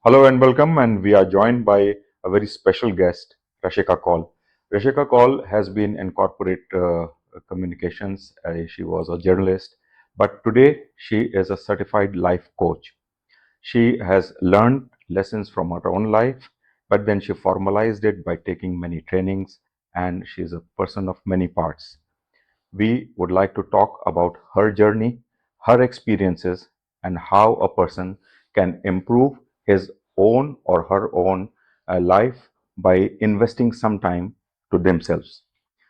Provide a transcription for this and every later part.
Hello and welcome, and we are joined by a very special guest, Rashika Kaul. Rashika Kaul has been in corporate communications. She was a journalist, but today she is a certified life coach. She has learned lessons from her own life, but then she formalized it by taking many trainings, and she is a person of many parts. We would like to talk about her journey, her experiences, and how a person can improve his own or her own life by investing some time to themselves.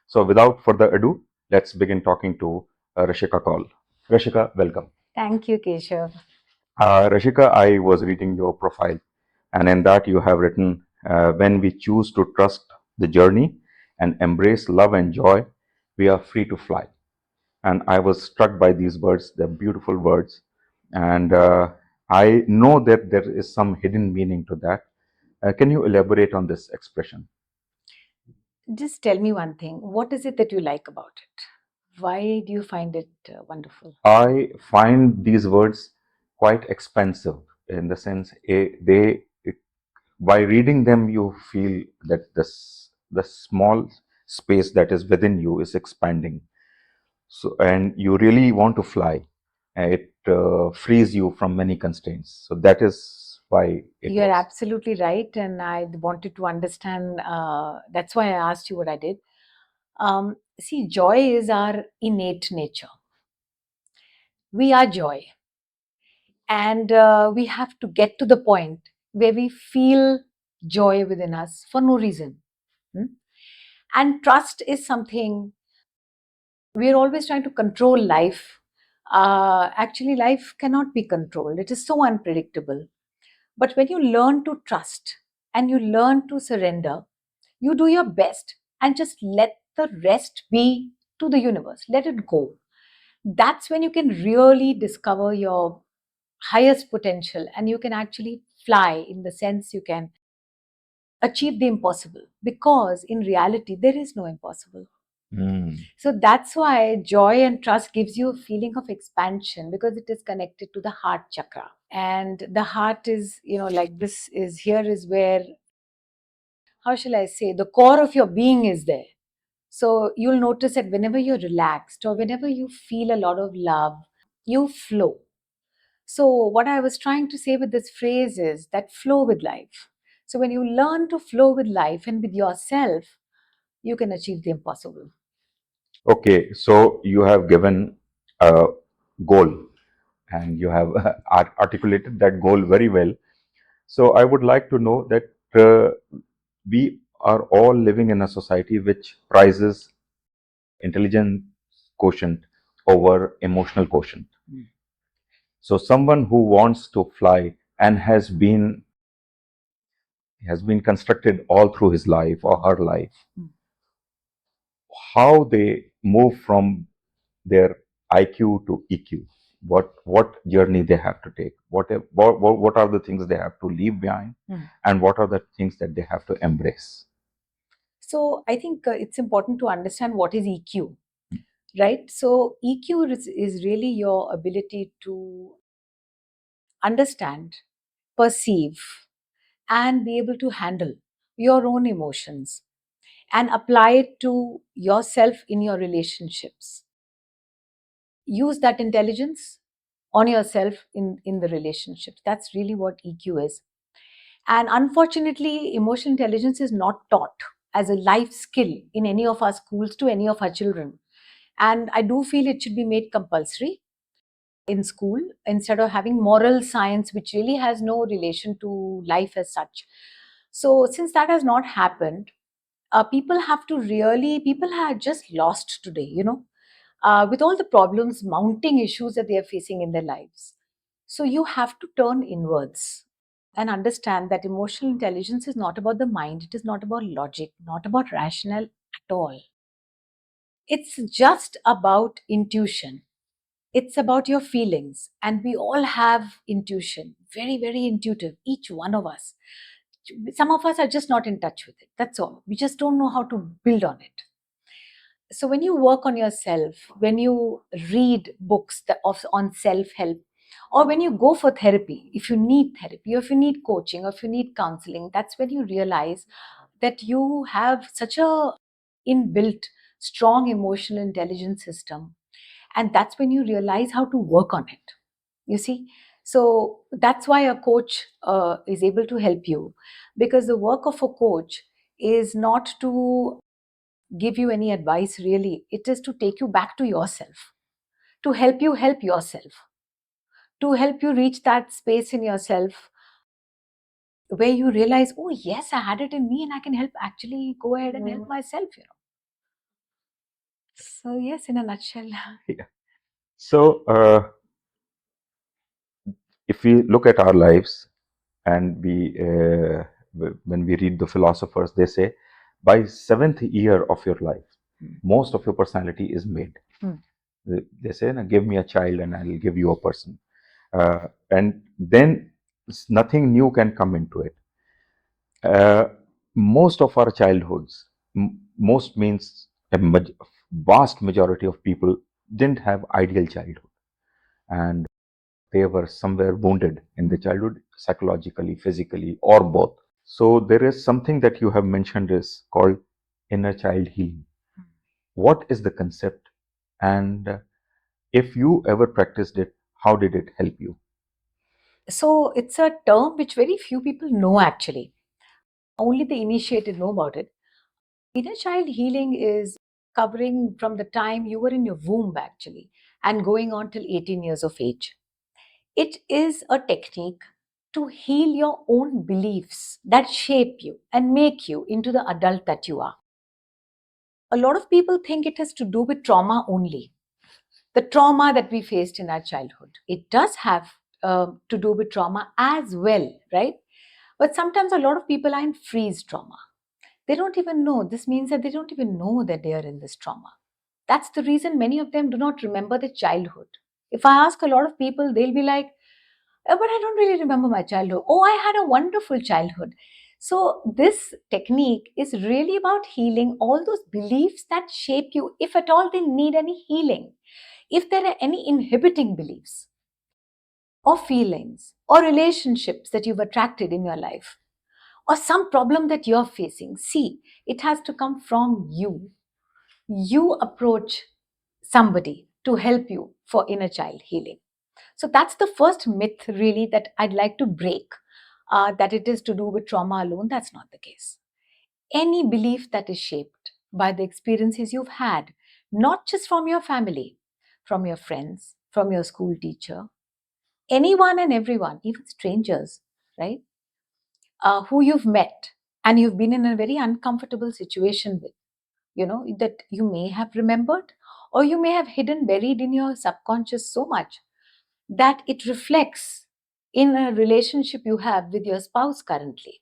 So, without further ado, let's begin talking to Rashika Kaul. Rashika, welcome. Thank you, Keshav. Rashika, I was reading your profile, and in that you have written, when we choose to trust the journey and embrace love and joy, we are free to fly. And I was struck by these words. They're beautiful words, and I know that there is some hidden meaning to that. Can you elaborate on this expression? Just tell me one thing. What is it that you like about it? Why do you find it wonderful? I find these words quite expensive in the sense by reading them you feel that the small space that is within you is expanding. So and you really want to fly. It frees you from many constraints. So that is why it You're was. absolutely right. And I wanted to understand. That's why I asked you what I did. See, joy is our innate nature. We are joy. And we have to get to the point where we feel joy within us for no reason. Hmm? And trust is something we're always trying to control life. Actually, life cannot be controlled, it is so unpredictable. But when you learn to trust and you learn to surrender, you do your best and just let the rest be to the universe, let it go. That's when you can really discover your highest potential and you can actually fly, in the sense you can achieve the impossible, because in reality there is no impossible. Mm. So that's why joy and trust gives you a feeling of expansion, because it is connected to the heart chakra. And the heart is, like, this is here is where, how shall I say, the core of your being is there. So you'll notice that whenever you're relaxed or whenever you feel a lot of love, you flow. So what I was trying to say with this phrase is that flow with life. So when you learn to flow with life and with yourself, you can achieve the impossible. Okay, so you have given a goal and you have articulated that goal very well. So I would like to know that we are all living in a society which prizes intelligence quotient over emotional quotient. Mm. So someone who wants to fly and has been constructed all through his life or her life, Mm. how they move from their IQ to EQ, what journey they have to take, what are the things they have to leave behind, Mm. and what are the things that they have to embrace. So I think it's important to understand what is EQ, right? So EQ is really your ability to understand, perceive, and be able to handle your own emotions and apply it to yourself in your relationships. Use that intelligence on yourself in the relationships. That's really what EQ is. And unfortunately, emotional intelligence is not taught as a life skill in any of our schools to any of our children. And I do feel it should be made compulsory in school instead of having moral science, which really has no relation to life as such. So, since that has not happened, people are just lost today, with all the problems, mounting issues that they are facing in their lives. So, you have to turn inwards and understand that emotional intelligence is not about the mind, it is not about logic, not about rationale at all. It's just about intuition. It's about your feelings. And we all have intuition, very, very intuitive, each one of us. Some of us are just not in touch with it. That's all. We just don't know how to build on it. So when you work on yourself, when you read books on self help, Or when you go for therapy, if you need therapy, or if you need coaching, or if you need counseling, that's when you realize that you have such a inbuilt strong emotional intelligence system, and that's when you realize how to work on it, you see. So that's why a coach is able to help you, because the work of a coach is not to give you any advice, really. It is to take you back to yourself, to help yourself, to help you reach that space in yourself where you realize, oh yes, I had it in me and I can help, actually go ahead and help myself. So yes, in a nutshell. Yeah. So, if we look at our lives, and when we read the philosophers, they say by seventh year of your life, most of your personality is made. Hmm. They say, "Now give me a child, and I'll give you a person," and then nothing new can come into it. Uh, most of our childhoods, most means a vast majority of people didn't have ideal childhood, and they were somewhere wounded in the childhood, psychologically, physically, or both. So there is something that you have mentioned is called inner child healing. What is the concept, and if you ever practiced it, how did it help you? So it's a term which very few people know, actually. Only the initiated know about it. Inner child healing is covering from the time you were in your womb, actually, and going on till 18 years of age. It is a technique to heal your own beliefs that shape you and make you into the adult that you are. A lot of people think it has to do with trauma only, the trauma that we faced in our childhood. It does have to do with trauma as well, right? But sometimes a lot of people are in freeze trauma. They don't even know. This means that they don't even know that they are in this trauma. That's the reason many of them do not remember their childhood. If I ask a lot of people, they'll be like, but I don't really remember my childhood. Oh, I had a wonderful childhood. So, this technique is really about healing all those beliefs that shape you, if at all they need any healing. If there are any inhibiting beliefs or feelings or relationships that you've attracted in your life, or some problem that you're facing, see, it has to come from you. You approach somebody to help you for inner child healing. So that's the first myth, really, that I'd like to break, that it is to do with trauma alone. That's not the case. Any belief that is shaped by the experiences you've had, not just from your family, from your friends, from your school teacher, anyone and everyone, even strangers, right? Who you've met and you've been in a very uncomfortable situation with, that you may have remembered, or you may have hidden, buried in your subconscious so much that it reflects in a relationship you have with your spouse currently.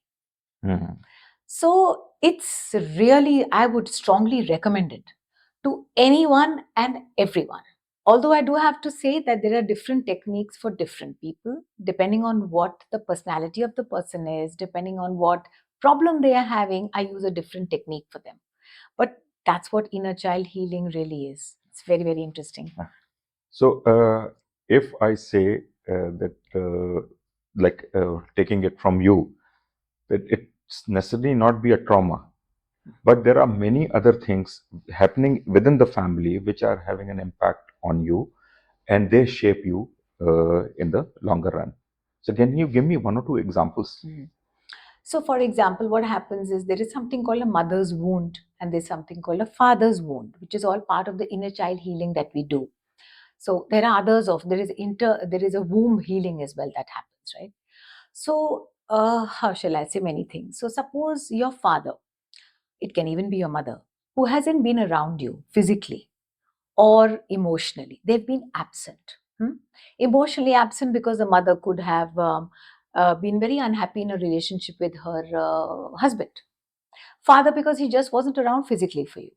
Mhm. So it's really, I would strongly recommend it to anyone and everyone. Although I do have to say that there are different techniques for different people, depending on what the personality of the person is, depending on what problem they are having, I use a different technique for them. But that's what inner child healing really is. It's very, very interesting. So, if I say that, like taking it from you, that it's necessarily not be a trauma, but there are many other things happening within the family which are having an impact on you, and they shape you in the longer run. So, can you give me one or two examples? Mhm. So, for example, what happens is there is something called a mother's wound, and there's something called a father's wound, which is all part of the inner child healing that we do. So there are others of there is a womb healing as well that happens, right? So how shall I say many things? So suppose your father, it can even be your mother, who hasn't been around you physically or emotionally. They've been absent. Emotionally absent because the mother could have been very unhappy in a relationship with her husband. Father, because he just wasn't around physically for you,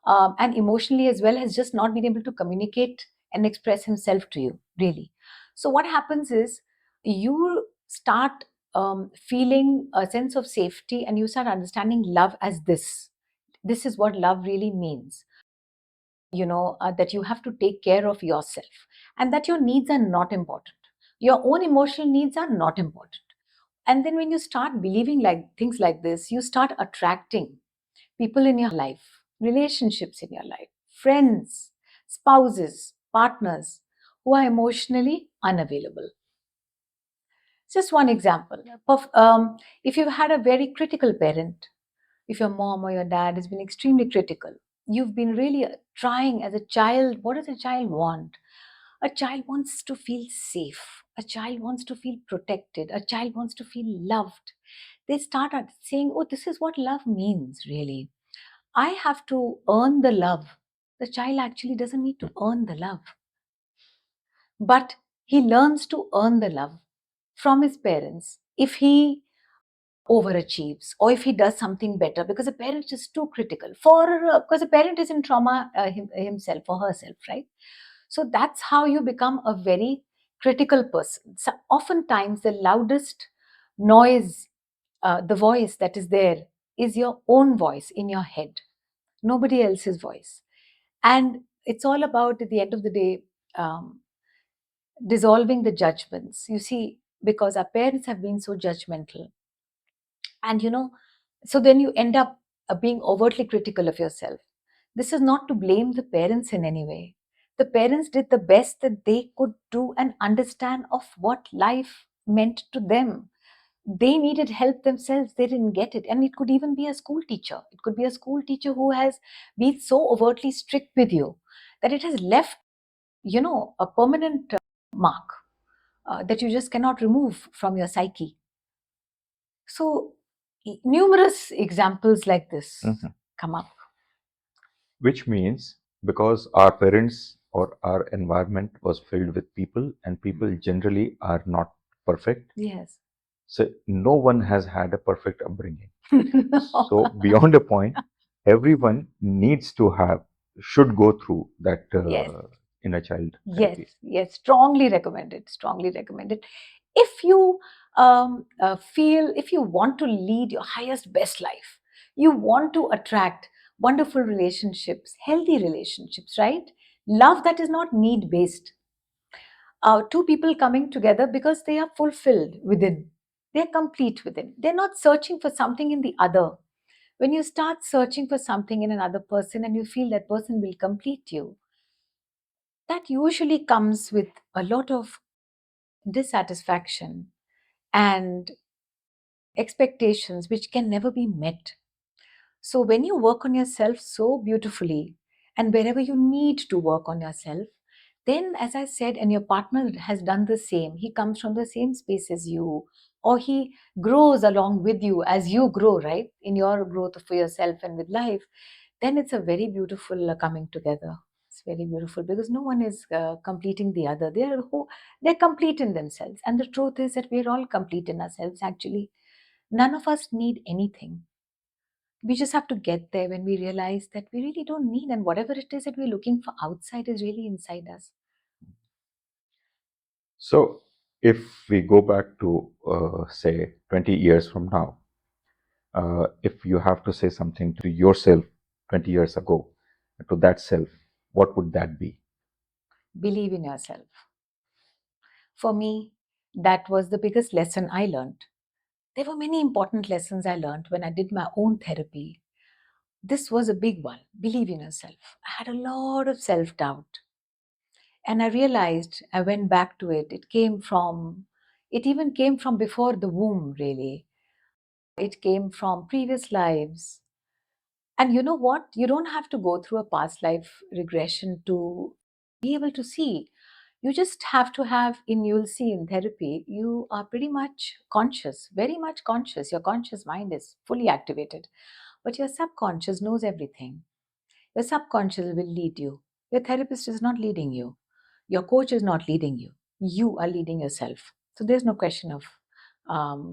and emotionally as well, has just not been able to communicate and express himself to you, really. So what happens is you start feeling a sense of safety, and you start understanding love as this is what love really means, that you have to take care of yourself, and that your needs are not important. Your own emotional needs are not important. And then when you start believing like things like this, you start attracting people in your life, relationships in your life, friends, spouses, partners who are emotionally unavailable. Just one example. If you've had a very critical parent, if your mom or your dad has been extremely critical, you've been really trying as a child. What does a child want? A child wants to feel safe. A child wants to feel protected. A child wants to feel loved. They start at saying, oh, this is what love means, really. I have to earn the love. The child actually doesn't need to earn the love, but he learns to earn the love from his parents if he overachieves or if he does something better, because a parent is too critical for because a parent is in trauma himself or herself, right? So that's how you become a very critical person. So oftentimes the loudest noise, the voice that is there, is your own voice in your head, nobody else's voice. And it's all about, at the end of the day, um, dissolving the judgments, you see, because our parents have been so judgmental. And so then you end up being overtly critical of yourself. This is not to blame the parents in any way. The parents did the best that they could do and understand of what life meant to them. They needed help themselves, they didn't get it. And it could even be a school teacher. It could be a school teacher who has been so overtly strict with you that it has left, a permanent mark that you just cannot remove from your psyche. So, numerous examples like this Mhm. come up. Which means because our parents or our environment was filled with people, and people generally are not perfect. Yes. So no one has had a perfect upbringing. No. So beyond a point, everyone needs to have, should go through that Yes, inner child yes, therapy. yes. Strongly recommended. Strongly recommended. If you feel, if you want to lead your highest, best life, you want to attract wonderful relationships, healthy relationships, right? Love that is not need based. Two people coming together because they are fulfilled within, they're complete within. They're not searching for something in the other. When you start searching for something in another person and you feel that person will complete you, that usually comes with a lot of dissatisfaction and expectations which can never be met. So, when you work on yourself so beautifully, and wherever you need to work on yourself, then, as I said, and your partner has done the same, he comes from the same space as you, or he grows along with you as you grow, right, in your growth for yourself and with life, then it's a very beautiful coming together. It's very beautiful because no one is completing the other. They're complete in themselves, and the truth is that we're all complete in ourselves. Actually, none of us need anything. We just have to get there when we realize that we really don't need, and whatever it is that we're looking for outside is really inside us. So if we go back to say 20 years from now, if you have to say something to yourself 20 years ago, to that self, what would that be? Believe in yourself. For me, that was the biggest lesson I learned. There were many important lessons I learned when I did my own therapy. This was a big one. Believe in yourself. I had a lot of self doubt. And I realized, I went back to it. It even came from before the womb, really. It came from previous lives. And you know what? You don't have to go through a past life regression to be able to see. You just have to have, you'll see in therapy, you are pretty much conscious, very much conscious. Your conscious mind is fully activated, but your subconscious knows everything. Your subconscious will lead you. Your therapist is not leading you. Your coach is not leading you. You are leading yourself. So there's no question of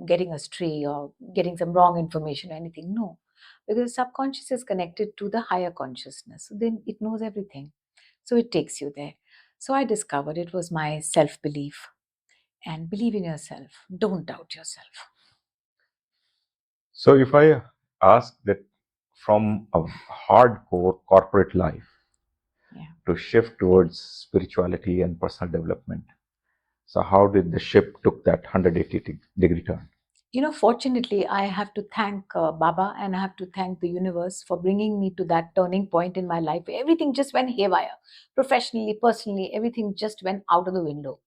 getting astray or getting some wrong information or anything. No, because subconscious is connected to the higher consciousness. So then it knows everything. So it takes you there. So I discovered it was my self belief, and believe in yourself. Don't doubt yourself. So if I ask that, from a hardcore corporate life Yeah. to shift towards spirituality and personal development, So how did the ship took that 180-degree turn? Fortunately, I have to thank Baba, and I have to thank the universe for bringing me to that turning point in my life. Everything just went haywire. Professionally, personally, everything just went out of the window.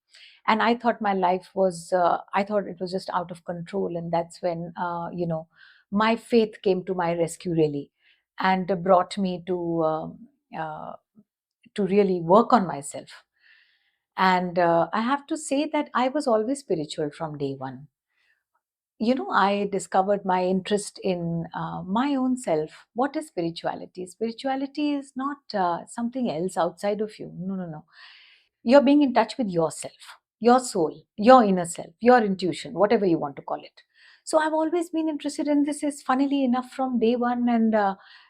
And I thought my life was, I thought it was just out of control. And that's when, my faith came to my rescue, really, and brought me uh, to really work on myself. And I have to say that I was always spiritual from day one. I discovered my interest in my own self. What is spirituality? Spirituality is not something else outside of you. No, no, no. You're being in touch with yourself, your soul, your inner self, your intuition, whatever you want to call it. So I've always been interested in this, is funnily enough from day one. And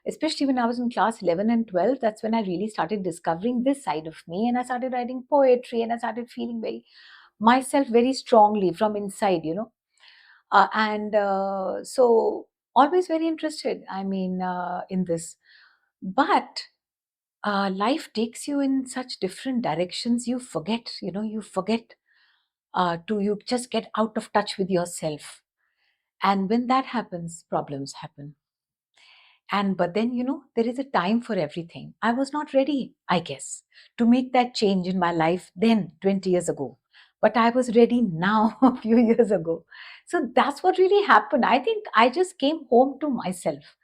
especially when I was in class 11 and 12, that's when I really started discovering this side of me. And I started writing poetry, and I started feeling very myself very strongly from inside. And so always very interested, I mean, in this. But life takes you in such different directions, you forget to you just get out of touch with yourself. And when that happens, problems happen. And but then, there is a time for everything. I was not ready, I guess, to make that change in my life then 20 years ago. But I was ready now a few years ago. So that's what really happened. I think I just came home to myself.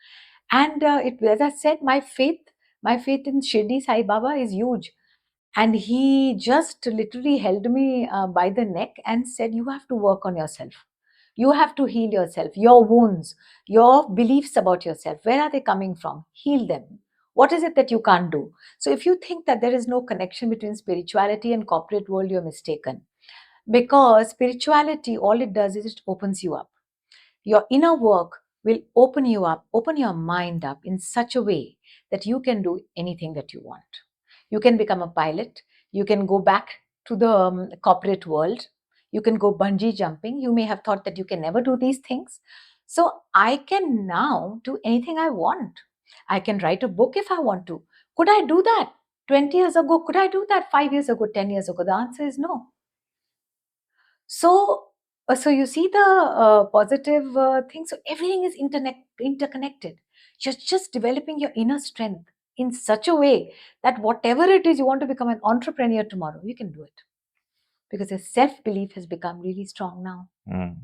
And as I said, my faith in Shirdi Sai Baba is huge. And he just literally held me by the neck and said, "You have to work on yourself. You have to heal yourself, your wounds, your beliefs about yourself. Where are they coming from? Heal them. What is it that you can't do?" So if you think that there is no connection between spirituality and corporate world, you're mistaken. Because spirituality, all it does is it opens you up. Your inner work will open you up, open your mind up in such a way that you can do anything that you want. You can become a pilot. You can go back to the corporate world. You can go bungee jumping. You may have thought that you can never do these things. So I can now do anything I want. I can write a book if I want to. Could I do that 20 years ago? Could I do that 5 years ago, 10 years ago? The answer is no. So, you see the positive thing. So everything is interconnected. You're just developing your inner strength in such a way that whatever it is you want to become an entrepreneur tomorrow, you can do it because your self belief has become really strong now. Mm.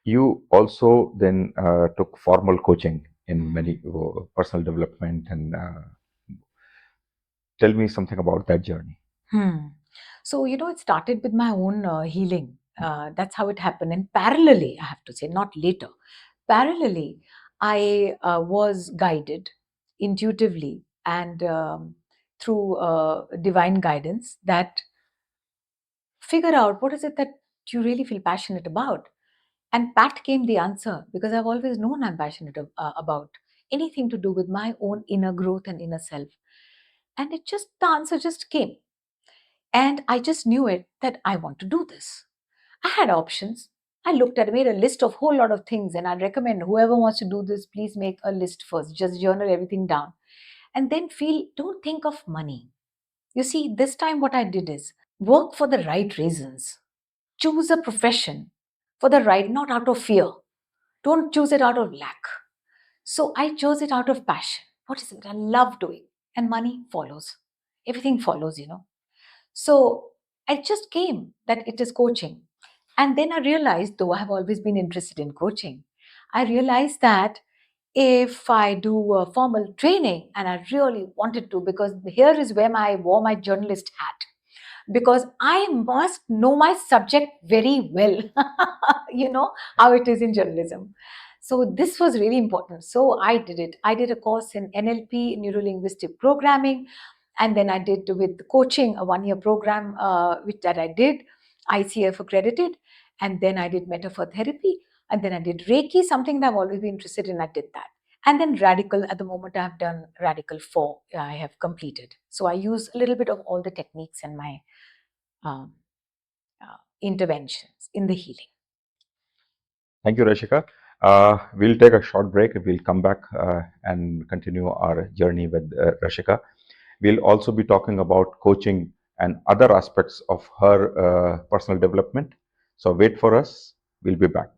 You also then took formal coaching in many personal development, and tell me something about that journey. Hmm. So, it started with my own healing. That's how it happened. And parallelly, I have to say, not later, parallelly, I was guided intuitively and through divine guidance that figure out what is it that you really feel passionate about. And Pat came the answer because I've always known I'm passionate about anything to do with my own inner growth and inner self. And the answer just came. And I just knew it that I want to do this. I had options. I looked at, made a list of whole lot of things, and I'd recommend whoever wants to do this, please make a list first. Just journal everything down. And then don't think of money. You see, this time what I did is work for the right reasons. Choose a profession for the right, not out of fear. Don't choose it out of lack. So I chose it out of passion. What is it I love doing? And money follows. Everything follows. So I just came that it is coaching. And then I realized, though I have always been interested in coaching, I realized that if I do a formal training, and I really wanted to, because here is where I wore my journalist hat, because I must know my subject very well. You know how it is in journalism. So this was really important. So I did it. I did a course in NLP, neuro linguistic programming, and then I did with coaching a 1 year program, which that I did, ICF accredited, and then I did metaphor therapy, and then I did Reiki, something that I've always been interested in. I did that. And then radical, at the moment I have done radical 4, I have completed. So I use a little bit of all the techniques in my um, interventions in the healing. Thank you, Rashika. We'll take a short break. We'll come back and continue our journey with Rashika. We'll also be talking about coaching and other aspects of her personal development. So wait for us. We'll be back.